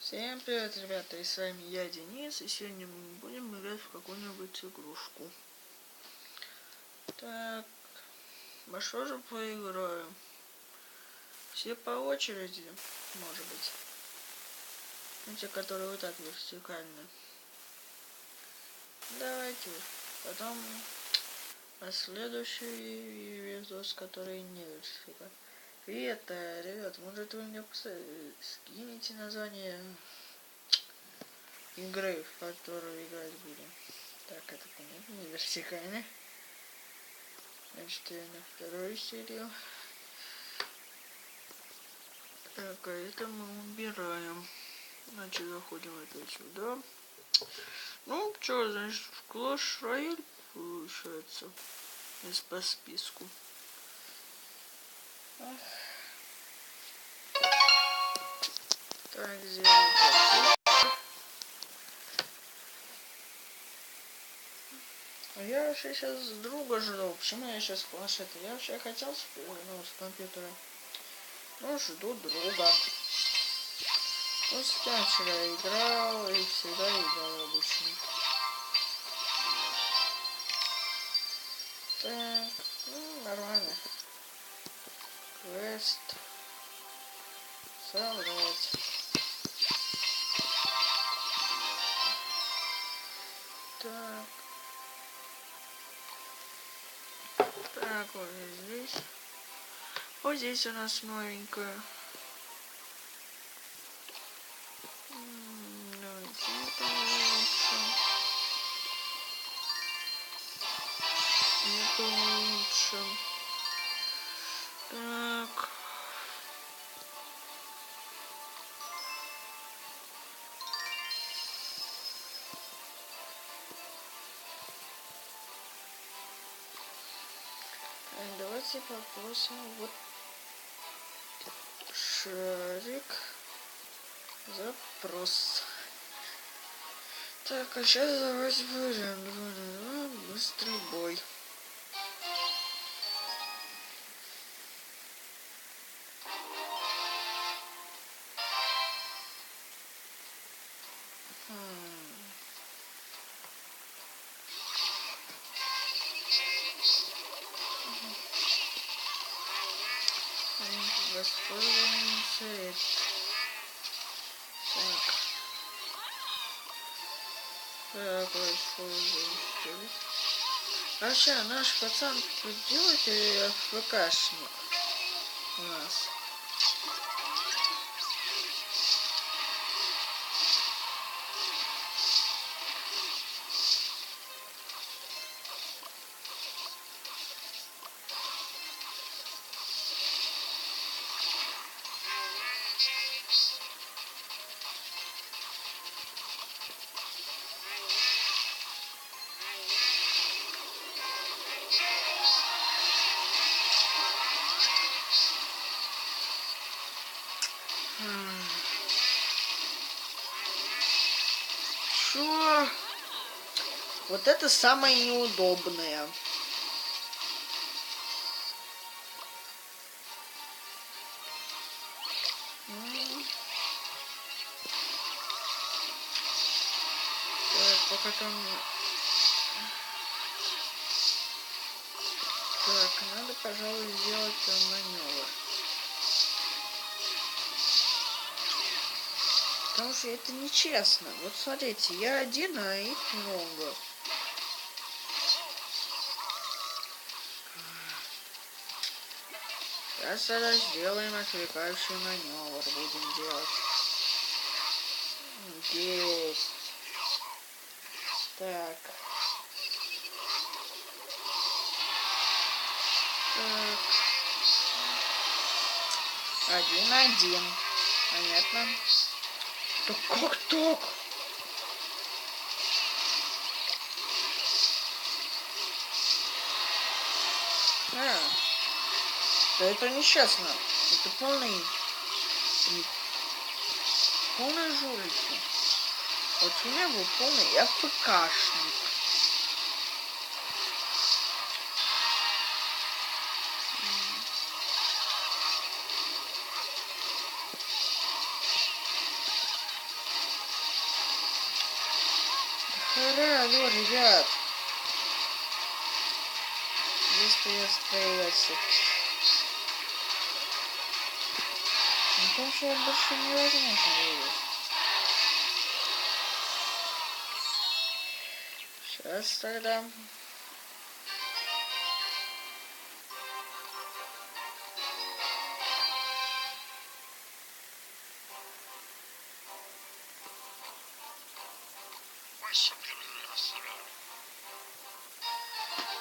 Всем привет, ребята, и с вами я, Денис, и сегодня мы будем играть в какую-нибудь игрушку. Так, во что же поиграем? Все по очереди, может быть. Ну, те, которые вот так вертикально. Давайте. Потом следующий видос, который не вертикально. Привет, ребят, может вы мне скинете название игры, в которую играть будем? Так, это понятно, не вертикально. Значит, я на вторую серию. Так, а это мы убираем. Значит, заходим опять сюда. Ну, что, значит, в Clash Royale получается. Из по списку. Так, сделаем так. А я вообще сейчас друга жду. Почему я сейчас планшета? Я вообще хотел с компьютера. Ну, жду друга. Ну, с кем вчера играл и всегда играл обычно. Так, ну, нормально. Квест. Собрать. Так. Так, вот здесь. Вот здесь у нас новенькая. Давайте это улучшим. Это улучшим. Так. Давайте попросим вот шарик. Запрос. Так, а сейчас давайте будем 2 на 2 быстрый бой. Воспользуемся этим. Так. Так, воспользуемся. Вообще, наш пацан придет или АФКшник у нас? Шо? Вот это самое неудобное. Так, пока там... Так, надо, пожалуй, сделать маневр. Потому что это нечестно. Вот смотрите, я один, а их много. Сейчас тогда сделаем отвлекающий маневр. Будем делать. Есть. Так. Так. 1-1. Понятно. Да как так? Да это нечестно. Это полное жулики. Вот у меня был полный АФКшник. алло, ребят. Где стоят стрелять? Ну там что больше невозможно выиграть. Сейчас тогда.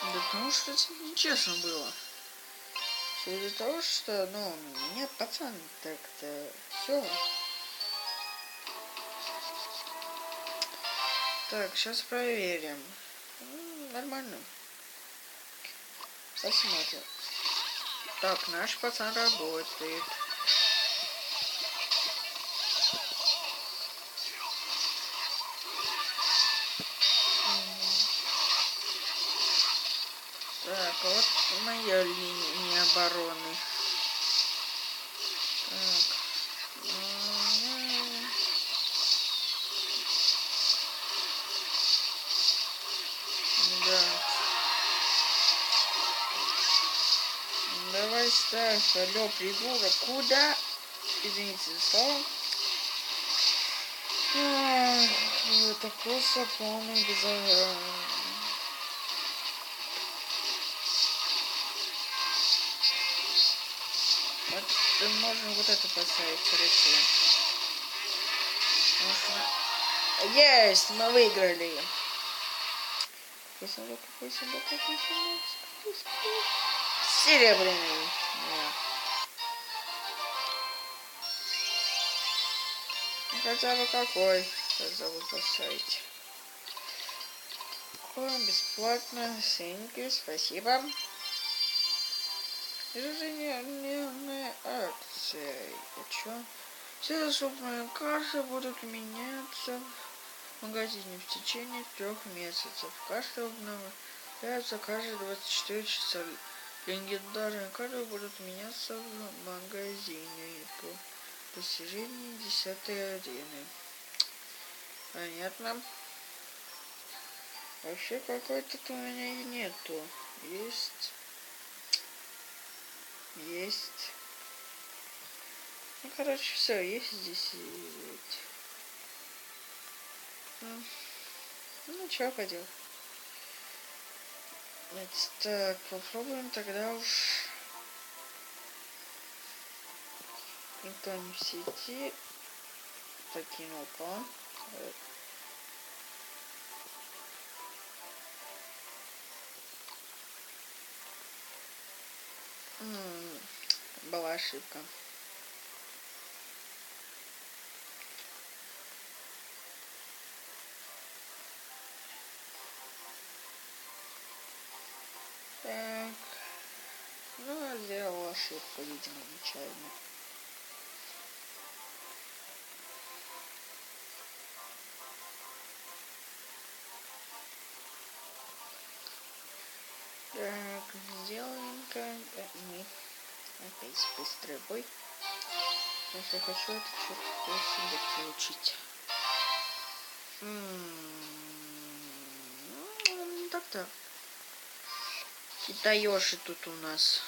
Да потому что это нечестно было. Все из-за того, что, ну, меня пацан так-то все. Так, сейчас проверим. Нормально. Посмотрим. Так, наш пацан работает. Так, вот моя линия обороны. Так. Да. Давай ставь, алло, придурок. Куда? Извините за слово. Это просто полный безобразие. Вот можно вот это поставить, короче. Есть, мы выиграли. Какой сундук, какой сундук, какой сундук, какой сундук? Серебряный. Да. Хотя бы какой. Сейчас забыл поставить. Какой бесплатно. Синьки, спасибо. Ежедневная акция. А чё? Все доступные карты будут меняться в магазине в течение 3 месяцев. Карты обновляются каждые 24 часа. Легендарные карты будут меняться в магазине по достижении 10-й арены. Понятно. Вообще какой-то у меня и нету. Есть. Ну, короче, все, есть здесь. Ну, чё поделать. Так, попробуем тогда уж. Никто не в сети. Покинул план. Была ошибка. Так. Ну, сделал ошибку, видимо, нечаянно. Так, сделаем-ка мы опять быстрый бой. Если хочу это что-то себе получить. Так-то. Китаёши тут у нас.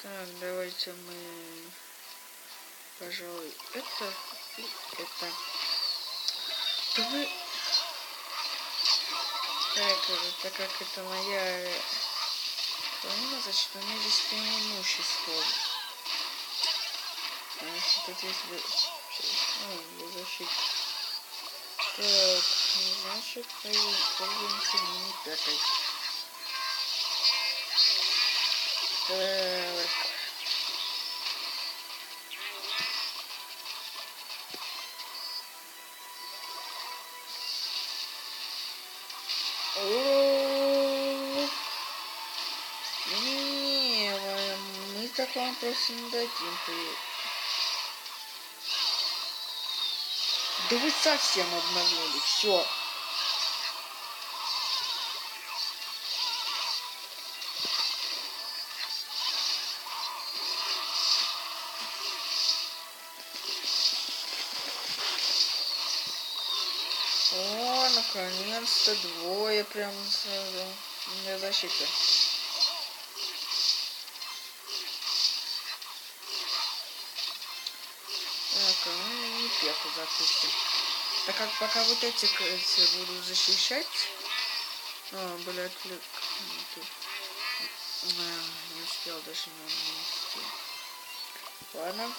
Так, давайте мы, пожалуй, это и это. Да вы... Так как это моя... Помимо, значит, у меня здесь преимущество. Значит, тут есть... защита. Так, значит, пользуемся мини-пятой. Так. Не, мы так вам просто не дадим. Да вы совсем обманули, все. О, наконец-то двое прям сразу для защиты. Так, а мы не пеху запустим. Так как пока вот эти буду защищать. Были отвлекнуты. Не успел даже нанести. Ладно.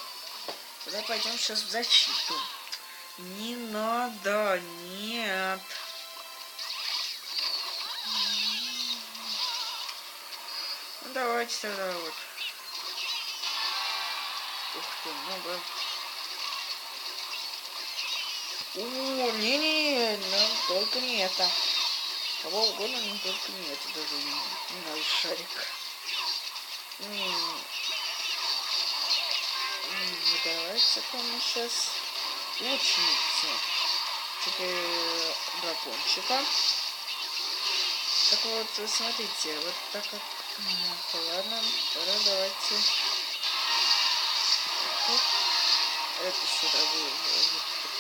Тогда пойдем сейчас в защиту. Не надо, нет. Ну, давайте тогда вот. Ух ты, много. Не-не-не, нам только не это. Кого угодно, но только не это. Даже не надо шарик. Давайте-ка мы сейчас лучницу. Теперь дракончика. Так вот, смотрите, вот так как... ладно, тогда давайте... Оп. Это сюда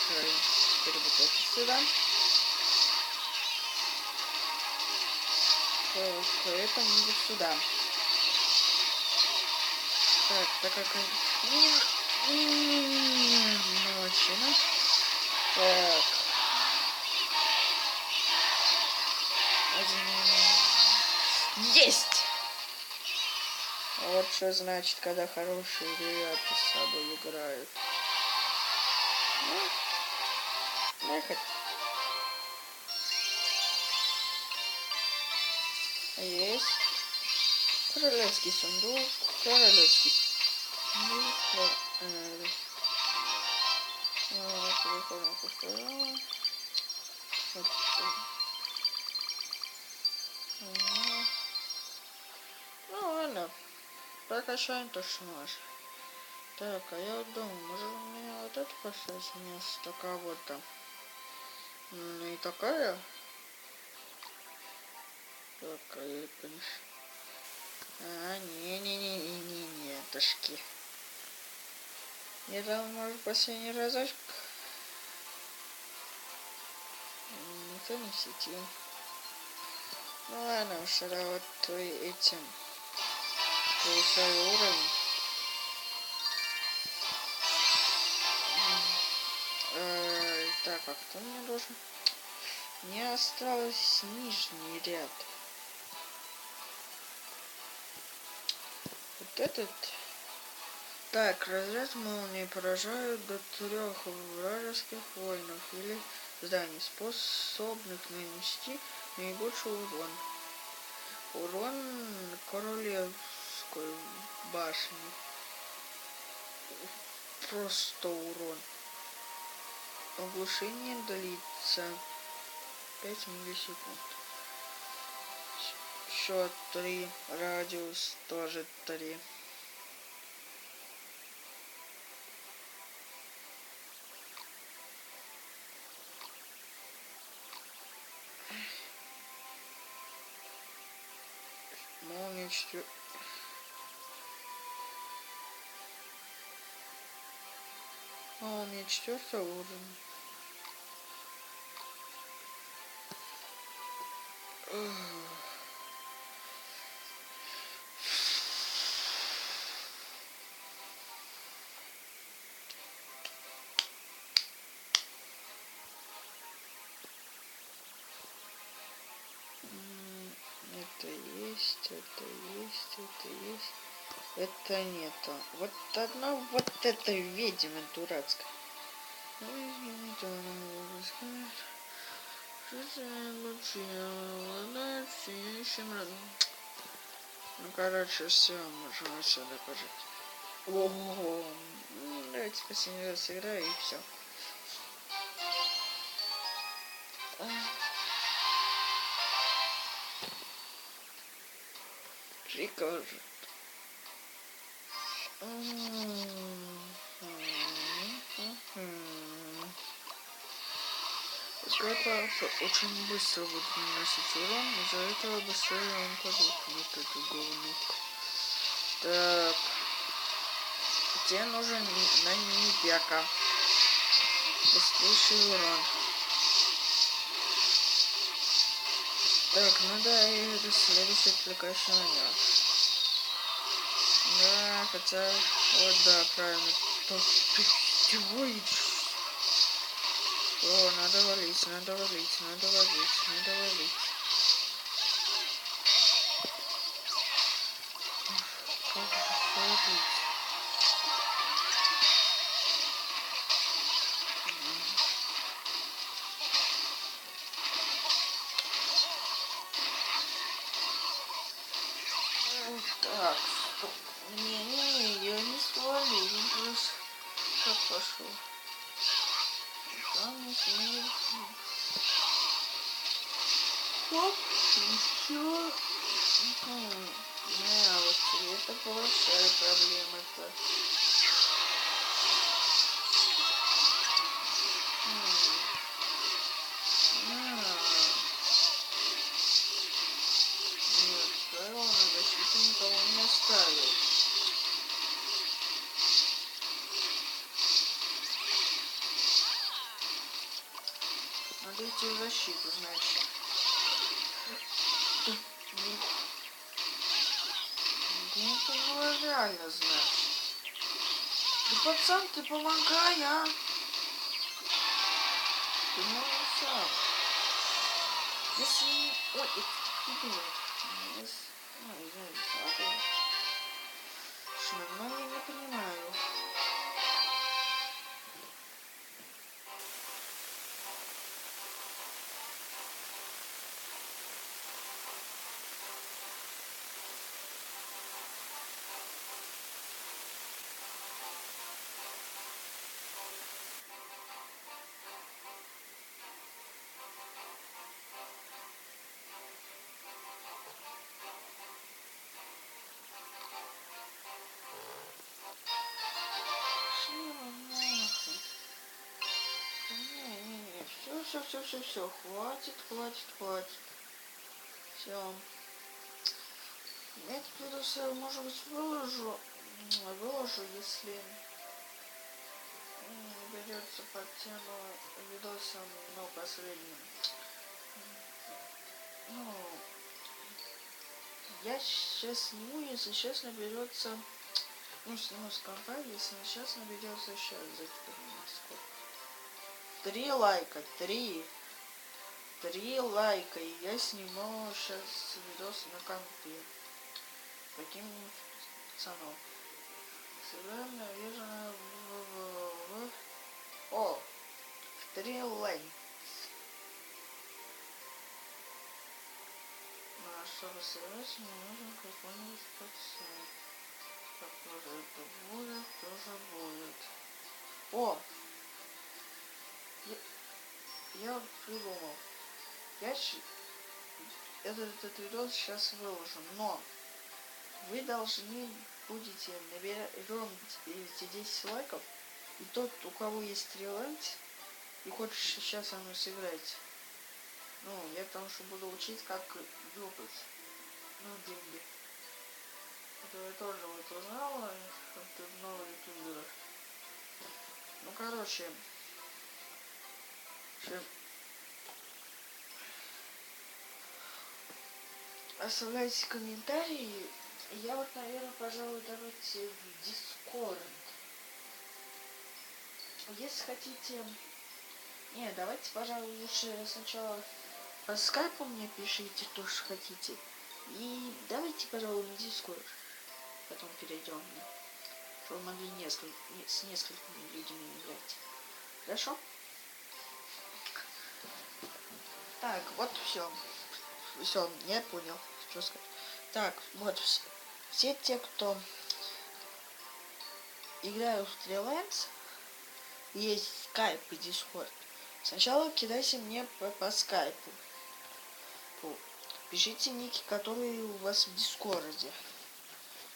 теперь вот это сюда. Это будет сюда. Так как... Молодчина. Так. Есть! Вот что значит, когда хорошие ребята с собой играют. Ну, ехать. Есть. Королевский сундук. Королевский сундук. Переходим к второму. Ну ладно. Прокачаем то, что можешь. Так, а я вот думаю, может мне вот это поставить вместо кого-то? И такая? Так, а я, конечно... не-не-не-не-не-не, ташки. Я там, может, последний разочек. Никто не в сети. Ну ладно, уж тогда вот этим. Повышаю уровень. Так, а кто мне должен? Мне осталось нижний ряд. Вот этот. Так, разряд молнии поражают до 3 вражеских воинов или зданий, способных нанести наибольший урон. Урон королевской башни. Просто урон. Оглушение длится 5 миллисекунд. Счет 3. Радиус тоже 3. Молния 4. Молния 4 уровня. Это есть, это есть, это есть. Это нету. Вот одна вот эта ведьма дурацкая. Ну, короче, все, можем отсюда пожить. Ого. Давайте последний раз сыграю и все. Прикажет. Это очень быстро будет наносить урон, из-за этого быстрее он подохнет, это говно. Так. Тебе нужен на мини-пека. Быстрейший урон. Так, ну да, и это следующий отвлекающий маневр. Да, хотя... Вот, да, правильно. То пищевой... О, надо валить, надо валить, надо валить, надо валить. Как же валить? Так, стоп. Не-не-не, я не свалю, ну просто как пошел. Там не смею. Оп, еще. Не, вот это большая проблема-то. Нет, правило на защиту никого не оставил. Надо идти в защиту, значит. Ну, это было реально, значит. Да, пацан, ты помогай, а? Ты можешь сам. Если... Ой, это кто-то... Ну, извините, ладно. Что, нормально не понимаю. Все, хватит. Все. Я этот видос, может быть, выложу, если берется под тему видоса, но последним. Ну, я сейчас сниму, если сейчас наберется, ну, сниму с компании, если сейчас наберется сейчас, сколько? 3 лайка, 3 лайка, и я сниму сейчас видос на компе. Каким-нибудь пацаном. Сыграем, наверное, О! 3 лайка. А чтобы сыграть, мне нужен какой-нибудь пацан. Который это будет, тоже будет. О! Я вот придумал. Я этот видос сейчас выложу, но вы должны будете набирать 10 лайков, и тот, у кого есть талант и хочет сейчас со мной сыграть, ну, я потому что буду учить, как дропать, ну, деньги. Это я тоже вот узнала, от нового ютубера. Ну, короче, оставляйте комментарии. Я вот, наверное, пожалуй, давайте в Discord. Если хотите... Не, давайте, пожалуй, лучше сначала по скайпу мне пишите то, что хотите. И давайте, пожалуй, на Discord. Потом перейдем. Чтобы мы могли с несколькими людьми играть. Хорошо? Так, вот все. Все, я понял, что сказать. Так, вот все те, кто играют в Treelands, есть скайп и дискорд. Сначала кидайте мне по скайпу. Пишите ники, которые у вас в дискорде.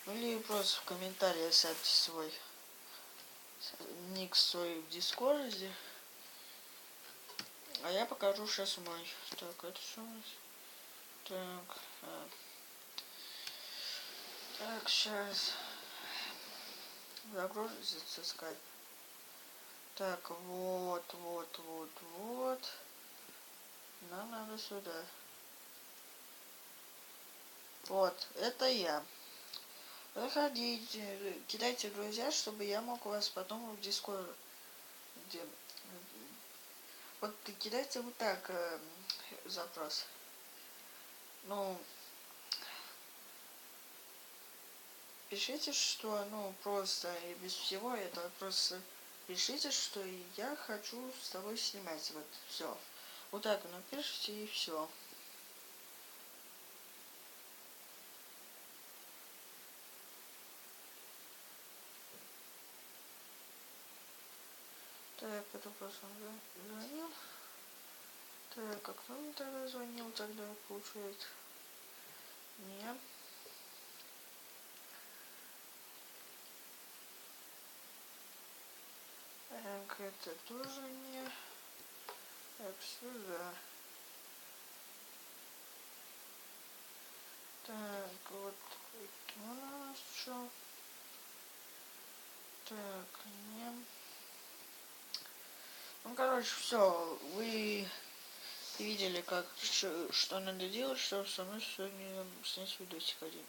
Ну или просто в комментариях ставьте свой ник свой в дискорде. А я покажу сейчас мой. Так, это что у нас? Так, так, сейчас загрузится скайп. Так, вот. Нам надо сюда. Вот, это я. Заходите, кидайте в друзья, чтобы я мог вас потом в Дискорд. Вот кидайте вот так запрос. Ну, пишите, что, ну, просто и без всего этого, просто пишите, что я хочу с тобой снимать. Вот, все. Вот так напишите и все. Так, это просто звонил. Так, а кто мне тогда звонил тогда, получается? Не. Так, это тоже не. Так, сюда. Так, вот у нас что? Так, не. Ну, короче, все. Вы видели, как что надо делать, чтобы со мной сегодня снять видосик один.